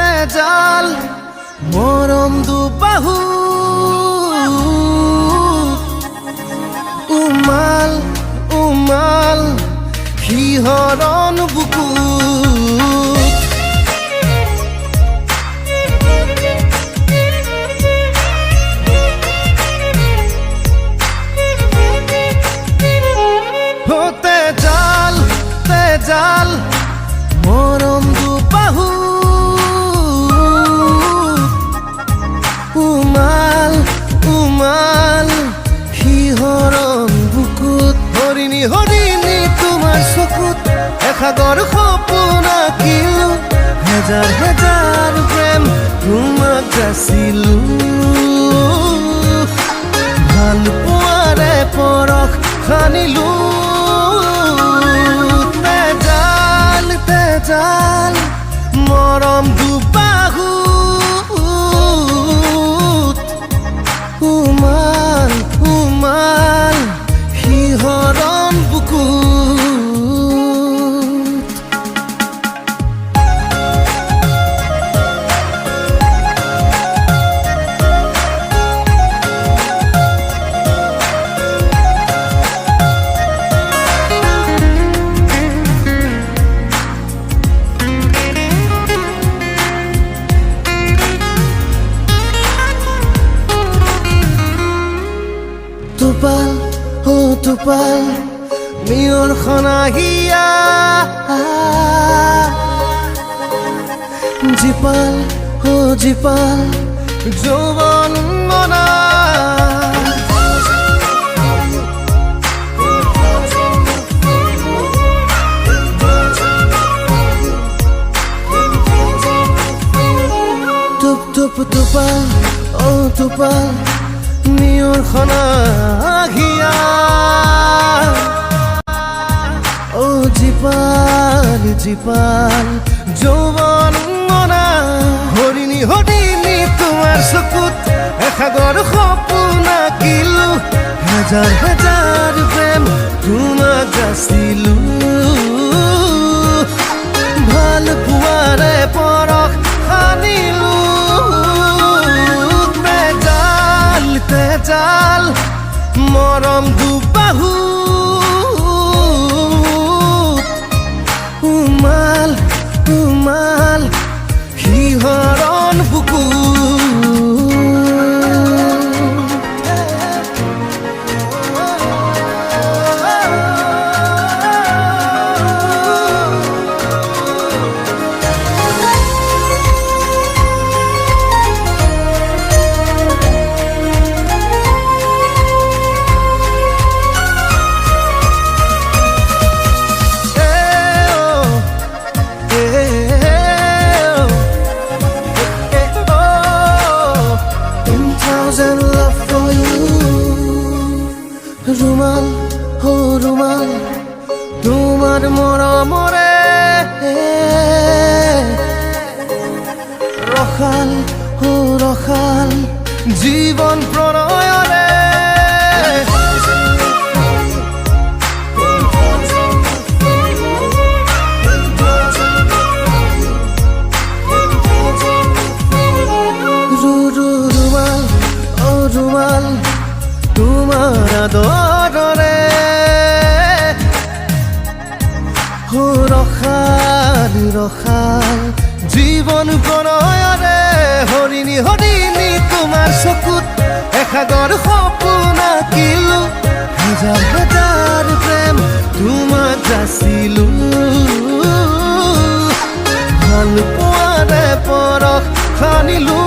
তেজাল মৰম দুবাহু উমাল উমাল শিহৰণ বুকুত তেজাল তেজাল মৰম দুবাহু উমাল উমাল শিহৰণ বুকুত হৰিণী হৰিণী তোমাৰ চকুত এসাগৰ সপোন আঁকিলো হেজাৰ হেজাৰ প্ৰেম তোমাক যাচিলো ভাল পোৱাৰে পৰশ সানিলো তেজাল তেজাল মৰম দুবাহু উমাল উমাল শিহৰণ বুকুত Tupal, oh tupal, mior khonahia Jipal, oh jipal, jovan mona Tup tup tupal, oh tupal মিয়ৰ খনাঘিয়া ও জীপাল জীপাল যৌৱন মনা হৰিণী হৰিণী তোমাৰ চকুত এসাগৰ সপোন আঁকিলো হেজাৰ হেজাৰ প্ৰেম তোমাক যাচিলো ভাল পোৱাৰে পৰশ সানিলো তেজাল মৰম দুবাহু উমাল উমাল শিহৰণ বুকুত ৰুমাল হো ৰুমাল তোমাৰ মৰমৰে ৰখাল হো ৰখাল জীৱন প্ৰণয়ৰে ৰুমাল ও ৰুমাল তোমাৰ আদৰৰে ৰখাল ৰখাল জীৱন প্ৰণয়ৰে হৰিণী হৰিণী তোমাৰ চকুত এসাগৰ সপোন আঁকিলো হেজাৰ হেজাৰ প্ৰেম তোমাক যাচিলো ভাল পোৱাৰে পৰশ সানিলো